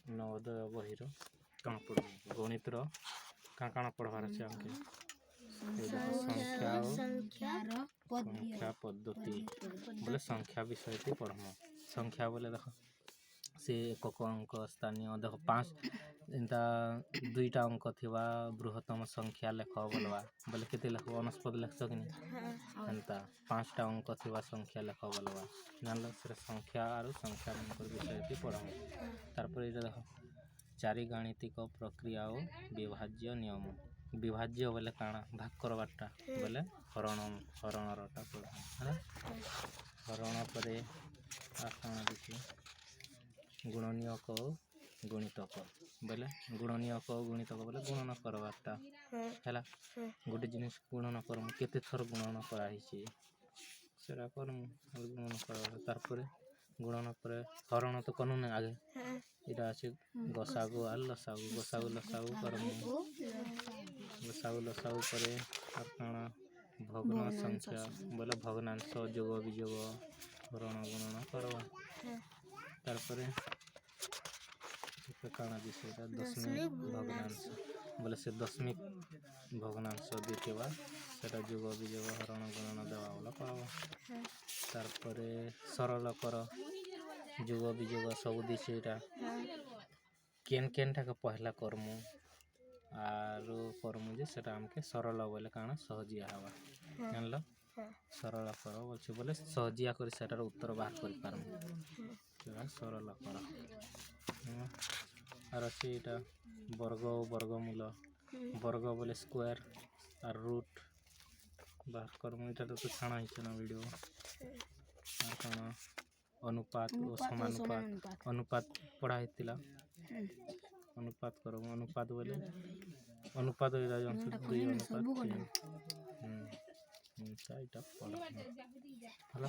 नवोदय बहिर कण पढ़ गणित काण पढ़वार अच्छे आमके संख्या पद्धति बोले संख्या विषय टी पढ़म संख्या बोले देख से एकक अंक स्थानीय देख 5 एंता 2टा अंक थिबा बृहत्तम संख्या लेख बोलवा बोले केते लेख वनस्पत लेख सकिनी एंता 5टा अंक थिबा संख्या लेख बोलवा जानलो से संख्या आरो संख्या नंबर विषय टी पढ़म तार पर इटा देख चारि गाणितिक प्रक्रिया और विभाज्य नियम विभाज्य बोले काना भाग करवाटा बोले हरण रटा पढ़म हरण परे आ काना देखि गुणनीयक गुणितक बोले गुणनीयक गुणितक बोले गुणन करवाटा हैला गोटे जिनिस गुणन करम केते थर गुणन करा हिची सेरा करम गुणन करवा तार परे गुणन परे हरण तो कनु ने आगे इटा আছে गसागु আর लसागु गसागु लसागु करम गसागु लसागु परे আর काना भग्न संख्या बोले भग्नांश जोग विजोग हरण गुणन करवा तार परे काना दिसेटा दशमिक भग्नांश बोले से दशमिक भग्नांश दितेवा सेटा जोग विजोग हरण गुणन देवा बोला पावा तार परे सरल कर जोग विजोग सब दिसेटा केनटा के पहला करमु आरो करमु जे सेटा हमके सरल बोले काना सहजिया हवा जानलो सरल कर बोलछे बोले सहजिया करी सेटार उत्तर बाहर करि पारमु सेटा सरल कर आर सेटा वर्ग वर्गमूल वर्ग बोले स्क्वायर और रूट बाहर करमु इटा तो छाणा हिछ ना वीडियो आर काना अनुपात और समानुपात अनुपात पढ़ा हेतिला अनुपात करो अनुपात बोले अनुपात इरा जन 2 अनुपात 3 साइटा पढ़ा हला